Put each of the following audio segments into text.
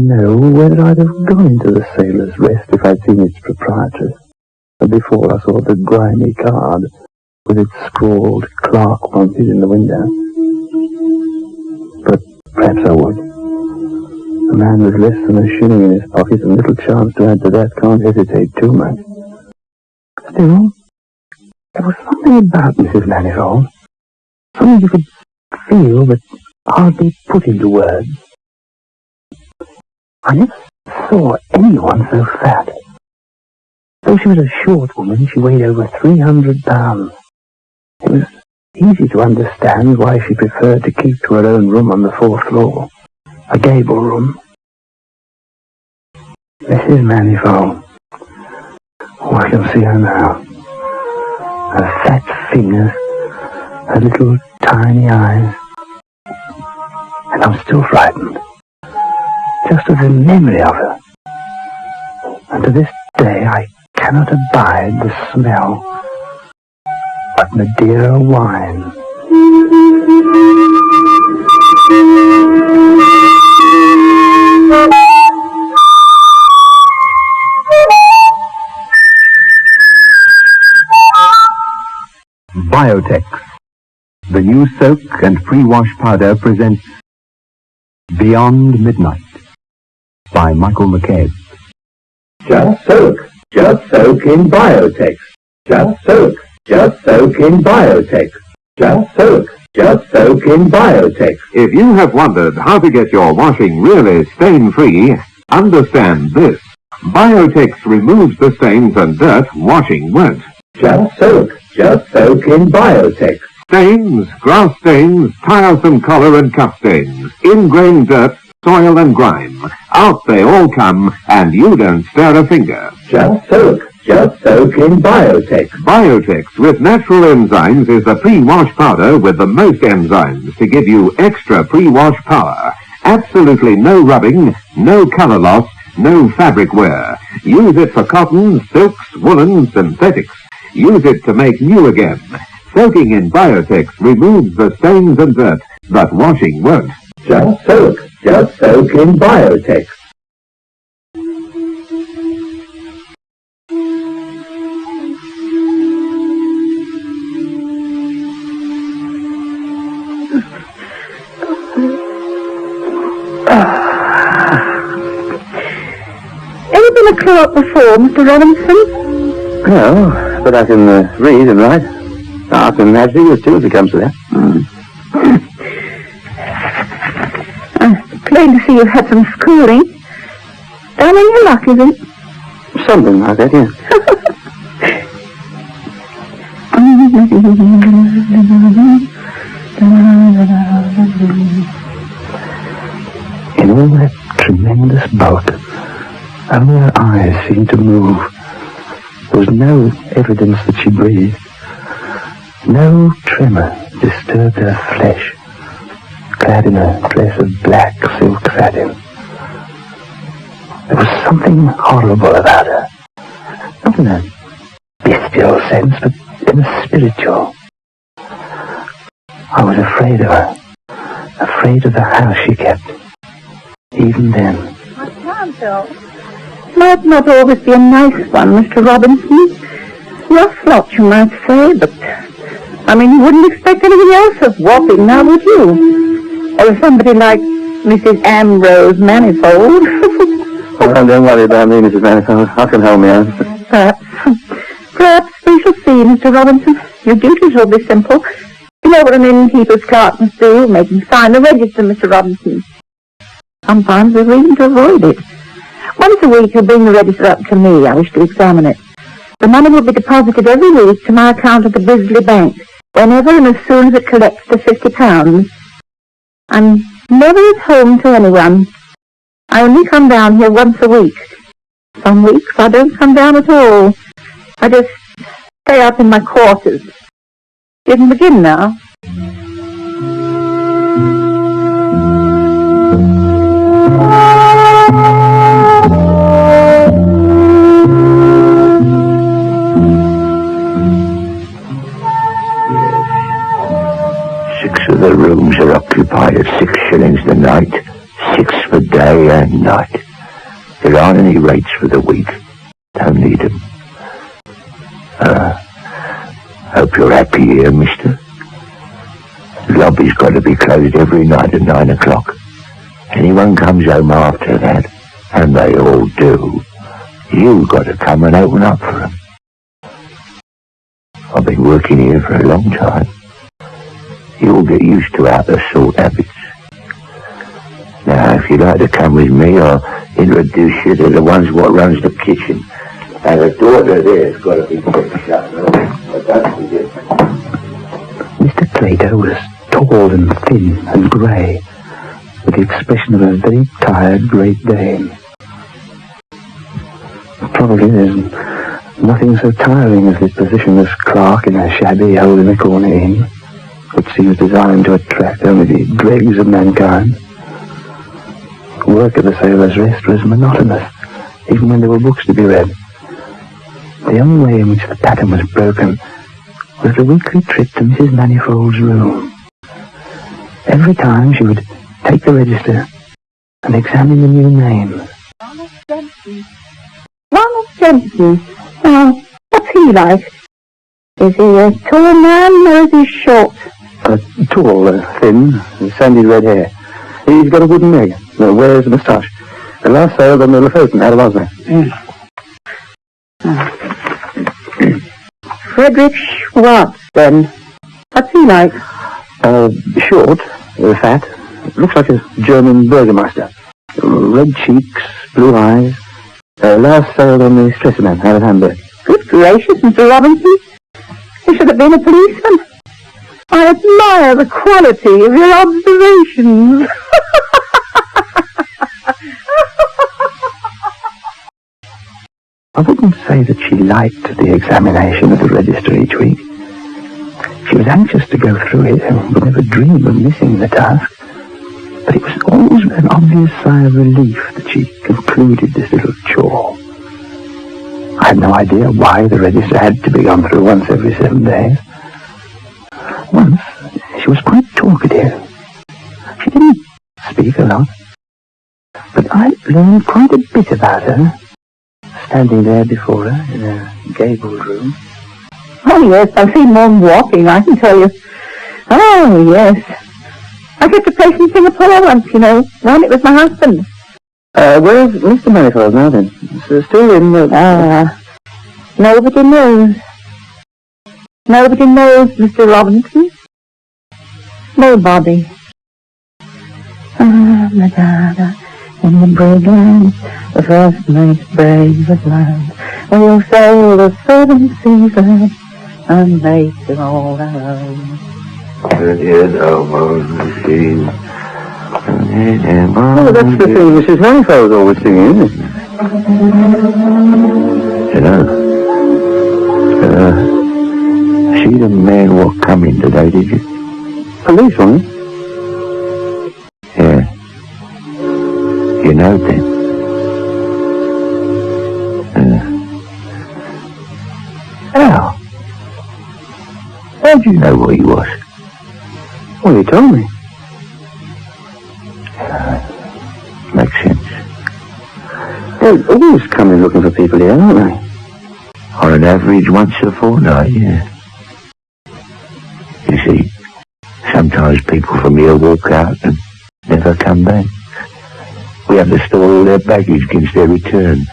know whether I'd have gone into the Sailor's Rest if I'd seen its proprietress, before I saw the grimy card with its scrawled Clark wanted in the window. But perhaps I would. A man with less than a shilling in his pocket and little chance to add to that can't hesitate too much. Still, there was something about Mrs. Manifold, something you could feel but hardly put into words. I never saw anyone so fat. Though she was a short woman, she weighed over 300 pounds. It was easy to understand why she preferred to keep to her own room on the 4th floor, a gable room. Mrs. Manifold. Oh, I can see her now. Her fat fingers, her little tiny eyes. And I'm still frightened, just at the memory of her. And to this day I cannot abide the smell of Madeira wine. Biotex, the new soak and pre-wash powder, presents Beyond Midnight by Michael McCabe. Just soak in Biotex. Just soak in Biotex. Just soak in Biotex. If you have wondered how to get your washing really stain-free, understand this. Biotex removes the stains and dirt washing won't. Just soak in Biotex. Stains, grass stains, tiresome collar and cuff stains, ingrained dirt, soil and grime. Out they all come, and you don't stir a finger. Just soak in Biotex. Biotex with natural enzymes is the pre-wash powder with the most enzymes to give you extra pre-wash power. Absolutely no rubbing, no color loss, no fabric wear. Use it for cotton, silks, woolen, synthetics. Use it to make new again. Soaking in Biotex removes the stains and dirt, but washing won't. Just soak in Biotex. Ever been a clerk before, Mr. Robinson? No, but I can read and write. I can imagine you too if it comes to that. Plain to see you've had some schooling. Down in your luck, is it? Something like that, yeah. In all that tremendous bulk, only her eyes seemed to move. There was no evidence that she breathed. No tremor disturbed her flesh, clad in a dress of black silk satin. There was something horrible about her. Not in a bestial sense, but in a spiritual. I was afraid of her, afraid of the house she kept, even then. I can't help. Might not always be a nice one, Mr. Robinson. Rough lot, you might say, but I mean, you wouldn't expect anything else of Wapping, now would you? Or somebody like Mrs. Ambrose Manifold. Don't worry about me, Mrs. Manifold. I can hold me out. Perhaps we shall see, Mr. Robinson. Your duties will be simple. You know what an innkeeper's clerk must do, make him sign the register, Mr. Robinson. Sometimes there's reason to avoid it. Once a week, you bring the register up to me. I wish to examine it. The money will be deposited every week to my account at the Bisley Bank, whenever and as soon as it collects the £50. I'm never at home to anyone. I only come down here once a week. Some weeks I don't come down at all. I just stay up in my quarters. You can begin now. The rooms are occupied at 6 shillings the night, 6 for day and night. There aren't any rates for the week. Don't need them. Hope you're happy here, mister. The lobby's got to be closed every night at 9 o'clock. Anyone comes home after that, and they all do, you've got to come and open up for them. I've been working here for a long time. You'll get used to out-of-sort habits. Now, if you'd like to come with me, I'll introduce you to the ones what runs the kitchen. And the daughter there's got to be kept shut. But don't forget. Mr. Plato was tall and thin and grey, with the expression of a very tired Great Dane. Probably there's nothing so tiring as his position as clerk in a shabby hole-in-the-corner inn, which seems designed to attract only the dregs of mankind. Work at the Sailor's Rest was monotonous, even when there were books to be read. The only way in which the pattern was broken was the weekly trip to Mrs. Manifold's room. Every time she would take the register and examine the new names. Ronald Jensen. Ronald Jensen. Oh, what's he like? Is he a tall man or is he short? Tall, thin, sandy red hair. He's got a wooden leg, wears a moustache. The last sailed on the Lofoten out of Oslo. Frederick Schwartz, then. What's he like? Short, fat, looks like a German burgomaster. Red cheeks, blue eyes. Last sailed on the Stresemann out of Hamburg. Good gracious, Mr. Robinson. He should have been a policeman. I admire the quality of your observations. I wouldn't say that she liked the examination of the register each week. She was anxious to go through it and would never dream of missing the task. But it was always with an obvious sigh of relief that she concluded this little chore. I had no idea why the register had to be gone through once every 7 days. Once, she was quite talkative. She didn't speak a lot, but I learned quite a bit about her, standing there before her in a gabled room. Oh, yes, I've seen one walking, I can tell you. Oh, yes. I kept a place in Singapore once, you know. Ran it with my husband. Where's Mr. Manifold now, then? Still in the... Nobody knows. Nobody knows, Mr. Robinson. Nobody. Madonna, in the brigand, the first mate's brave at land. We'll sail the 7 seas and make it all our own. Oh, that's the thing Mrs. Manifold's always singing, isn't it? You know, see the man what come in today, did you? Police, wasn't it? Yeah. You know then? How? How'd you know what he was? Well, he told me. Makes sense. They're always coming looking for people here, aren't they? On an average once a fortnight, yeah. You see, sometimes people from here walk out and never come back. We have to store all their baggage against their return.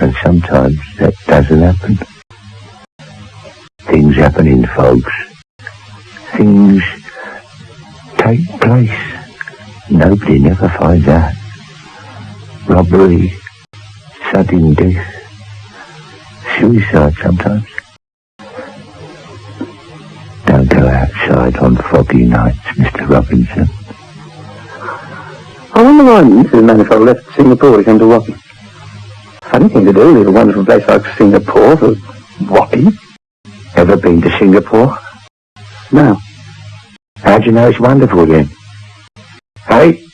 And sometimes that doesn't happen. Things happen, folks. Things take place. Nobody never finds out. Robbery, sudden death, suicide sometimes. Don't go outside on foggy nights, Mr. Robinson. I wonder why Mrs. Manifold left Singapore to come to Wapping. Funny thing to do, leave a wonderful place like Singapore for Wapping. Ever been to Singapore? No. How'd you know it's wonderful then? Hey?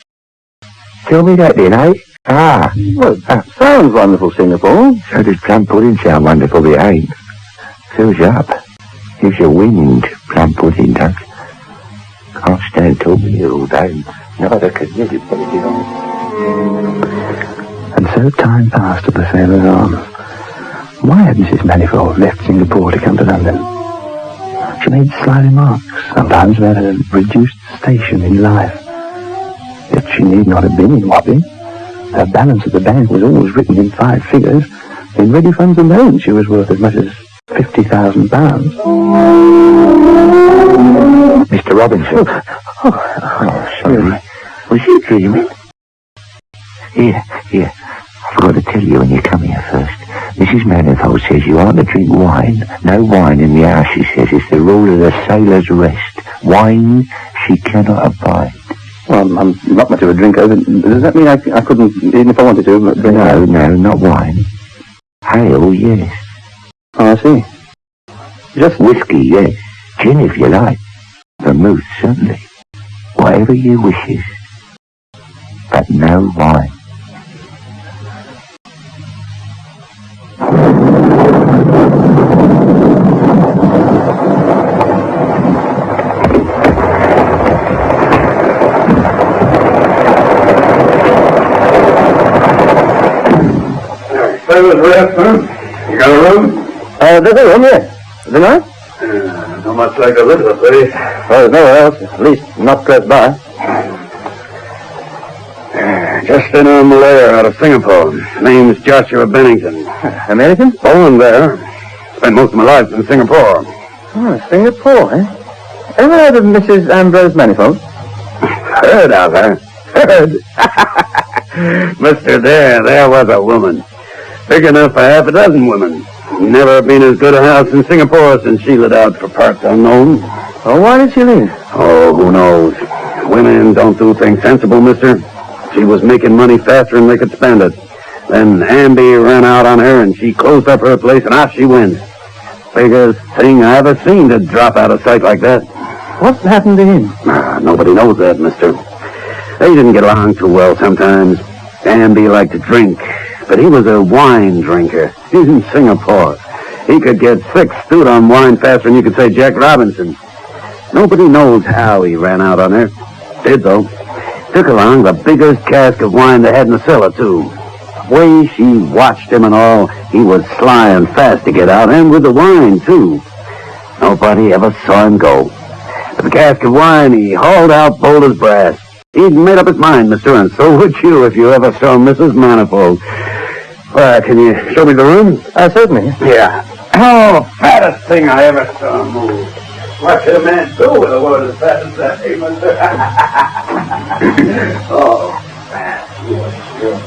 Tell me that then, eh? Ah. Well, that sounds wonderful, Singapore. So does plum pudding sound wonderful, it ain't. Fills you up. Gives you wind, plum pudding does. Can't stand talking here all day. Neither can you, And So time passed at the Sailor's Arms. Why had Mrs. Manifold left Singapore to come to London? She made sly remarks, sometimes about a reduced station in life. Yet she need not have been in Wapping. Her balance at the bank was always written in 5 figures. In ready funds alone, she was worth as much as £50,000. Mr. Robinson. Sorry. Was you dreaming? Here. I forgot to tell you when you come here first. Mrs. Manifold says you aren't to drink wine. No wine in the house, she says. It's the rule of the Sailor's Rest. Wine she cannot abide. Well, I'm not much of a drinker. Does that mean I couldn't, even if I wanted to? No, not wine. Ale, yes. Oh, I see. Just whiskey, yes. Gin, if you like. Vermouth, certainly. Whatever you wishes. But no wine. Sailor's Rest, huh? You got a room? There's a room, yes. Is there not? Not much like the rest of the place. Well, there's nowhere else, at least not close by. Just in on Maderia out of Singapore. Name's Joshua Bennington. American? Born there. Spent most of my life in Singapore. Oh, Singapore, eh? Ever heard of Mrs. Ambrose Manifold? Heard of her? Heard? Mister, there was a woman. Big enough for half a dozen women. Never been as good a house in Singapore since she lit out for parts unknown. Oh, why did she leave? Oh, who knows? Women don't do things sensible, mister. She was making money faster than they could spend it. Then Amby ran out on her and she closed up her place and off she went. Biggest thing I ever seen to drop out of sight like that. What happened to him? Nobody knows that, mister. They didn't get along too well sometimes. Amby liked to drink, but he was a wine drinker. He's in Singapore. He could get 6 stewed on wine faster than you could say Jack Robinson. Nobody knows how he ran out on her. Did, though. Took along the biggest cask of wine they had in the cellar, too. The way she watched him and all, he was sly and fast to get out, and with the wine, too. Nobody ever saw him go. With the cask of wine, he hauled out bold as brass. He'd made up his mind, mister, and so would you if you ever saw Mrs. Manifold. Well, can you show me the room? Certainly. Yeah. Oh, fattest thing I ever saw move. What could a man do with a woman as fat as that, eh, mister? Oh, fat. Sure.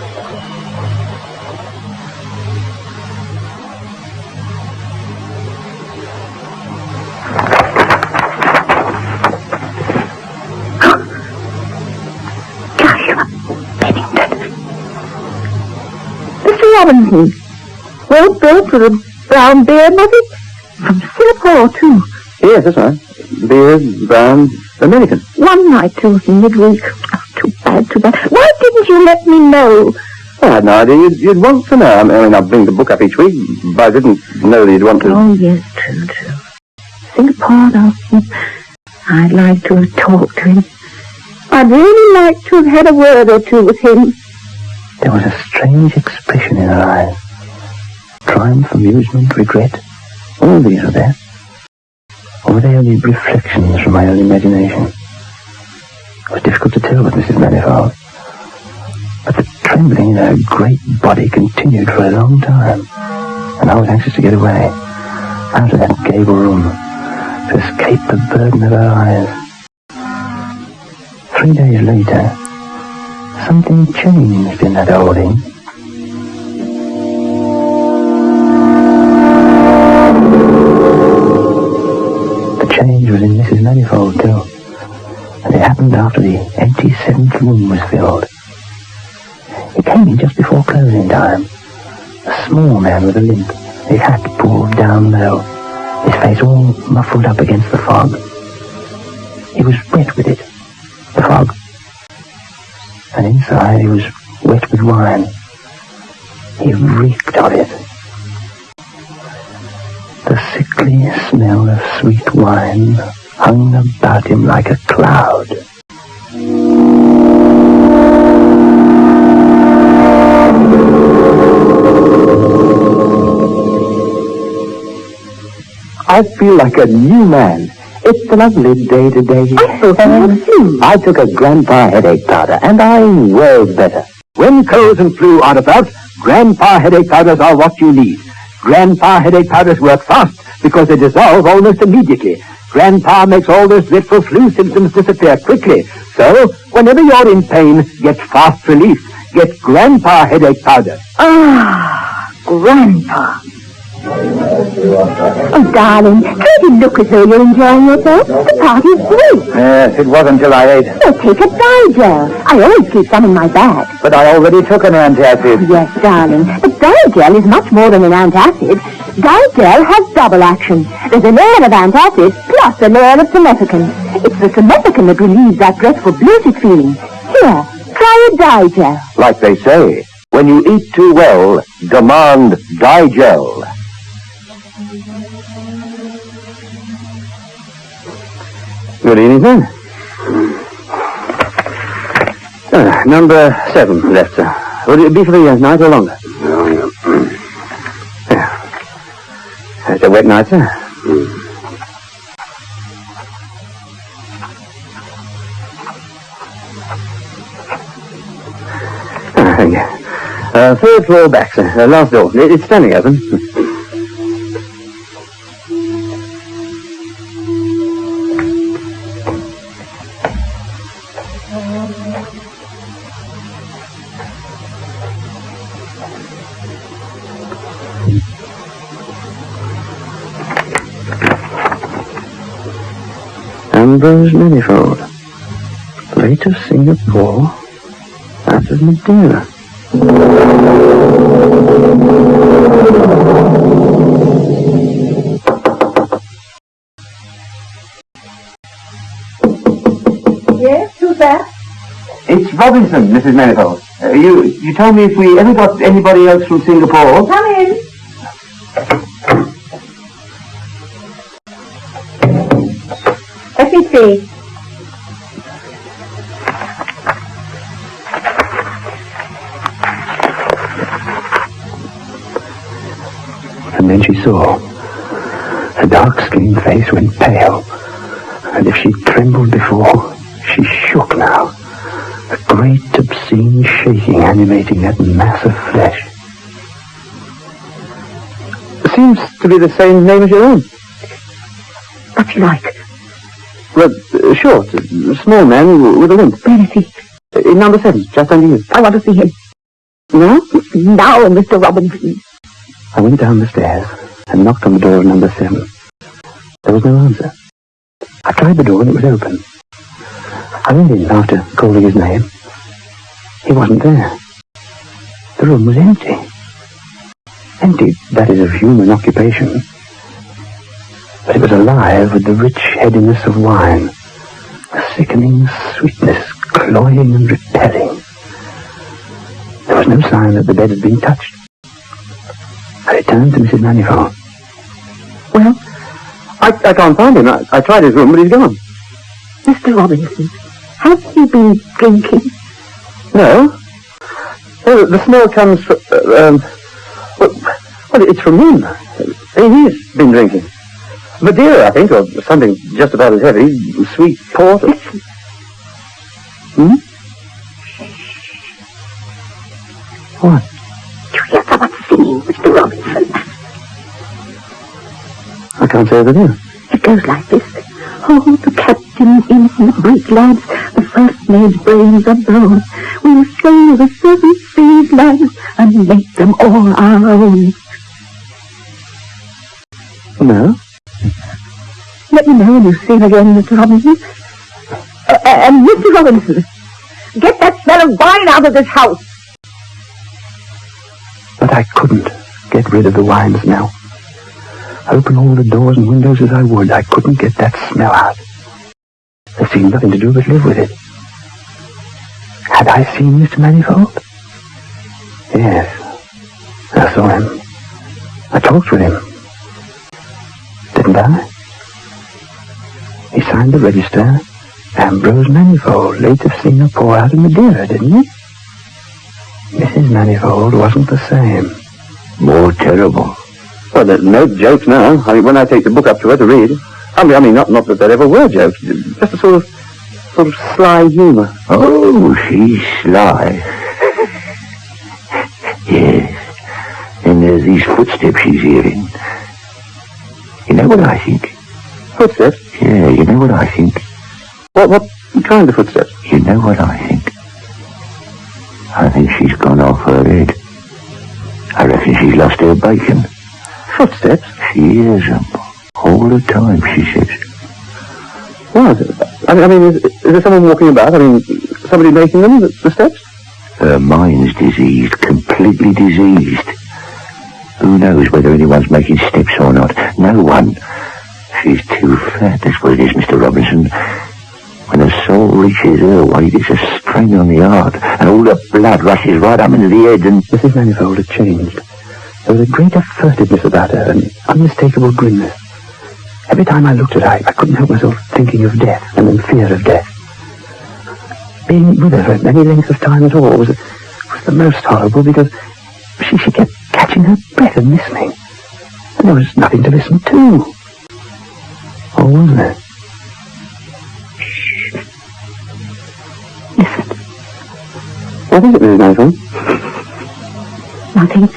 Mr. Robinson, well built with a brown beard, was it? From Singapore, too. Yes, that's right. Beard, brown, American. One night, too, in midweek. Oh, too bad. Why didn't you let me know? Well, I had no idea you'd want to know. I mean, I'll bring the book up each week, but I didn't know that you'd want to. Oh, yes, true. Singapore, though. I'd like to have talked to him. I'd really like to have had a word or two with him. There was a strange expression in her eyes. Triumph, amusement, regret. All these were there. Or were they only reflections from my own imagination? It was difficult to tell with Mrs. Manifold. But the trembling in her great body continued for a long time, and I was anxious to get away, out of that gable room, to escape the burden of her eyes. 3 days later, something changed in that old inn. The change was in Mrs. Manifold, too, and it happened after the empty 7th room was filled. He came in just before closing time, a small man with a limp, his hat pulled down low, his face all muffled up against the fog. He was wet with it, the fog, and inside he was wet with wine. He reeked of it. The sickly smell of sweet wine hung about him like a cloud. I feel like a new man. It's a lovely day today. I thought I had flu. I took a Grandpa headache powder, and I was better. When colds and flu are about, Grandpa headache powders are what you need. Grandpa headache powders work fast because they dissolve almost immediately. Grandpa makes all those dreadful flu symptoms disappear quickly. So, whenever you're in pain, get fast relief. Get Grandpa headache powder. Ah, Grandpa. Oh, darling, don't you look as though you're enjoying yourself? The party's great. Yes, it was until I ate. Well, take a Digel. I always keep some in my bag. But I already took an antacid. Yes, darling, but Digel is much more than an antacid. Digel has double action. There's a layer of antacid plus a layer of simethicone. It's the simethicone that relieves that dreadful bloated feeling. Here, try a Digel. Like they say, when you eat too well, demand Digel. Good evening, sir. Number 7 left, sir. Would it be for the night or longer? Yeah. It's a wet night, sir. Thank you. Third floor back, sir. Last door. It's standing open. Ambrose Manifold, late of Singapore, out of Madeira. Yes, who's that? It's Robinson, Mrs. Manifold. You told me if we ever got anybody else from Singapore. Come in. Let me see. And then she saw. Her dark-skinned face went pale, and if she trembled before, she shook now. A great obscene shaking animating that mass of flesh. Seems to be the same name as your own. What's he like? Well, short, small man with a limp. Where is he? In number 7, just under you. I want to see him. No? Now, Mr. Robinson. I went down the stairs and knocked on the door of number 7. There was no answer. I tried the door and it was open. I went in after calling his name. He wasn't there. The room was empty. Empty, that is, of human occupation. But it was alive with the rich headiness of wine, a sickening sweetness, cloying and repelling. There was no sign that the bed had been touched. I returned to Mrs. Manifold. Well, I can't find him. I tried his room, but he's gone. Mr. Robinson, have you been drinking? No. Oh, the smell comes from... well, it's from him. He's been drinking. Madeira, I think, or something just about as heavy. Sweet port. Hmm? What? You hear someone singing, Mr. Robinson? I can't say that here. It goes like this. Oh, the captain in the brig, lads, the first mate's brains are blown. We'll sail the 7 seas, lads, and make them all our own. No. Let me know when you see him again, Mr. Robinson. And Mr. Robinson, get that smell of wine out of this house. But I couldn't get rid of the wine smell. Open all the doors and windows as I would, I couldn't get that smell out. There seemed nothing to do but live with it. Had I seen Mr. Manifold? Yes, I saw him. I talked with him. Didn't I? He signed the register, Ambrose Manifold, late of Singapore, out of Madeira, didn't he? Mrs. Manifold wasn't the same. More terrible. Well, there's no jokes now. I mean, when I take the book up to her to read, I mean, not that there ever were jokes, just a sort of sly humour. Oh, she's sly. Yes. And there's these footsteps she's hearing. You know what I think? Footsteps? Yeah, you know what I think? What kind of footsteps? You know what I think? I think she's gone off her head. I reckon she's lost her bacon. Footsteps? She hears them all the time, she says. What? I mean, is there someone walking about? I mean, somebody making them, the steps? Her mind's diseased, completely diseased. Who knows whether anyone's making steps or not? No one. She's too fat, that's what it is, Mr. Robinson. When her soul reaches her weight, it's a strain on the heart, and all the blood rushes right up into the head, and... Mrs. Manifold had changed. There was a greater furtiveness about her, an unmistakable grimness. Every time I looked at her, I couldn't help myself thinking of death, and then fear of death. Being with her for any length of time at all was the most horrible, because she kept catching her breath and listening. And there was nothing to listen to. Or was there? Listen. What is it, Mrs. Manifold? Nothing.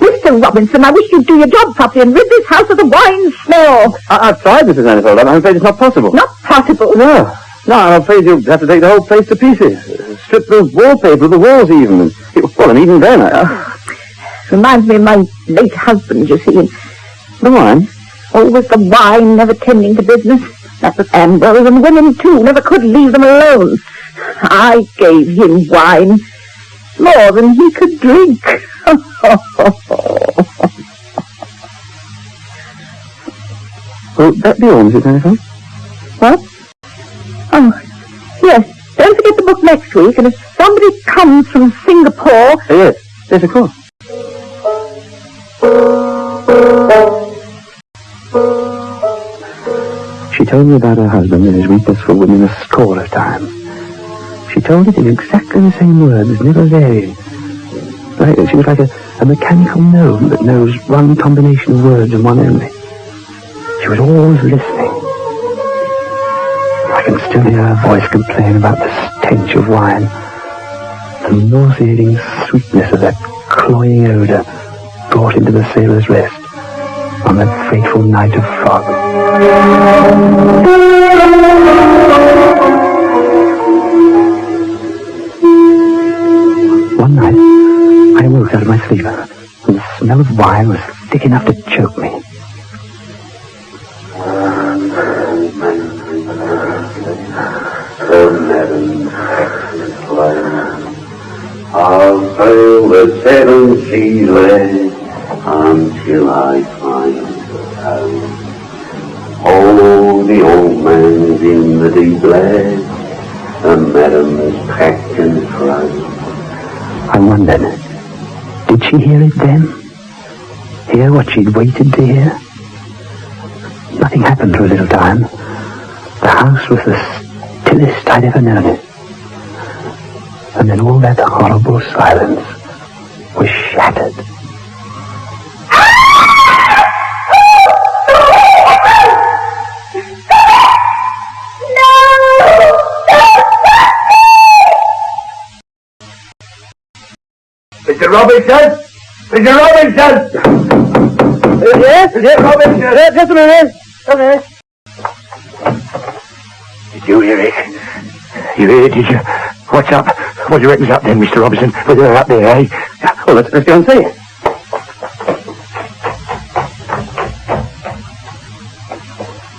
Mr. Robinson, I wish you'd do your job properly and rid this house of the wine smell. I've tried, Mrs. Manifold. I'm afraid it's not possible. Not possible. No, I'm afraid you'll have to take the whole place to pieces. Strip the wallpaper of the walls even. And even then, Reminds me of my late husband, you see. The wine? Always the wine, never tending to business. That was Ambrose, and women too, never could leave them alone. I gave him wine, more than he could drink. Will that be all, Mrs. Manifold? What? Oh, yes. Don't forget the book next week, and if somebody comes from Singapore... Yes, of course. She told me about her husband and his weakness for women a score of times. She told it in exactly the same words, never varying. She was like a mechanical gnome that knows one combination of words and one only. She was always listening. I can still hear her voice complain about the stench of wine, the nauseating sweetness of that cloying odor brought into the sailor's rest on that fateful night of fog. One night, I awoke out of my sleep, and the smell of wine was thick enough to choke me. I'll sail the 7 seas land until I find her home. Oh, the old man's in the deep land, and madam's packed and thrown. I wondered, did she hear it then? Hear what she'd waited to hear? Nothing happened for a little time. The house was the stillest I'd ever known it. And then all that horrible silence was shattered. Mr. Robinson! Mr. Robinson! Yes, Robinson. Just a minute. Did you hear it? You hear it, did you? What's up? What do you reckon's up then, Mr. Robinson? Well, they're up there, eh? Well, let's go and see.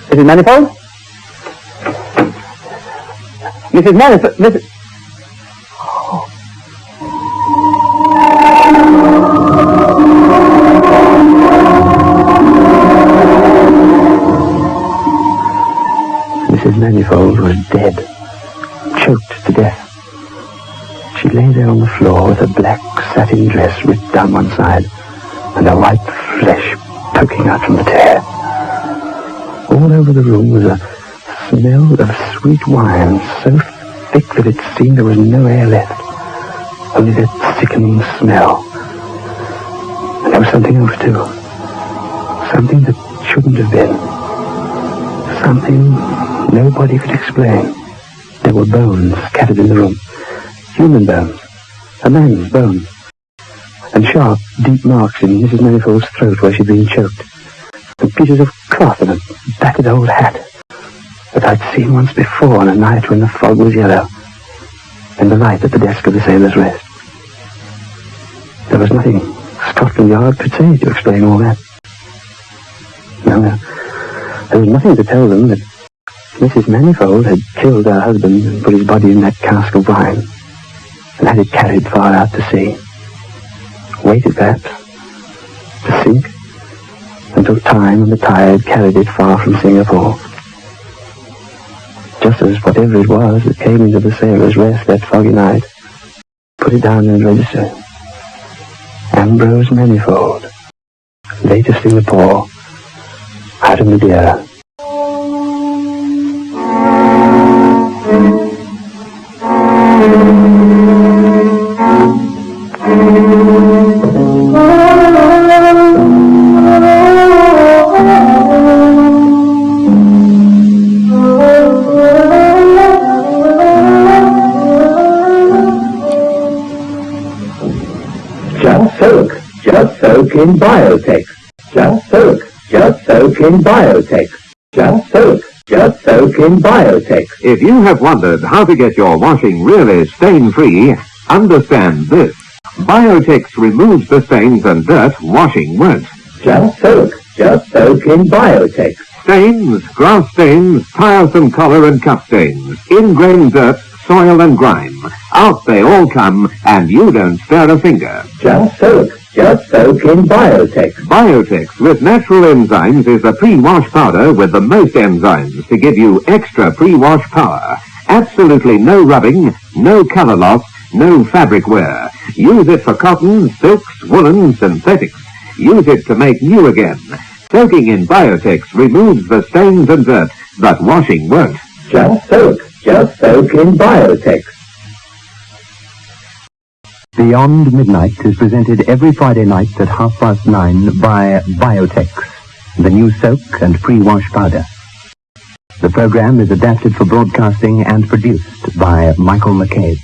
Mrs. Manifold? Mrs. Manifold? Mrs. Manifold was dead, choked to death. She lay there on the floor with her black satin dress ripped down one side and her white flesh poking out from the tear. All over the room was a smell of sweet wine so thick that it seemed there was no air left, only that sickening smell. And there was something else too. Something that shouldn't have been. Something nobody could explain. There were bones scattered in the room. Human bones. A man's bones. And sharp, deep marks in Mrs. Manifold's throat where she'd been choked. And pieces of cloth and a battered old hat that I'd seen once before on a night when the fog was yellow, and the light at the desk of the Sailor's Rest. There was nothing Scotland Yard could say to explain all that. No, there was nothing to tell them that Mrs. Manifold had killed her husband and put his body in that cask of wine, and had it carried far out to sea. Waited, perhaps, to sink, until time and the tide carried it far from Singapore. Just as whatever it was that came into the Sailor's Rest that foggy night, put it down in the register. Ambrose Manifold, later Singapore, out of Madeira. Just soak in Biotex. Just soak in Biotex. Just soak in Biotex. If you have wondered how to get your washing really stain-free, understand this. Biotex removes the stains and dirt washing won't. Just soak in Biotex. Stains, grass stains, tiresome collar and cup stains, ingrain dirt, soil and grime. Out they all come, and you don't stir a finger. Just soak in Biotex. Biotex with natural enzymes is the pre-wash powder with the most enzymes to give you extra pre-wash power. Absolutely no rubbing, no color loss, no fabric wear. Use it for cotton, silks, woolen, synthetics. Use it to make new again. Soaking in Biotex removes the stains and dirt, but washing won't. Just soak in Biotex. Beyond Midnight is presented every Friday night at 9:30 by Biotex, the new soak and pre-wash powder. The program is adapted for broadcasting and produced by Michael McCabe.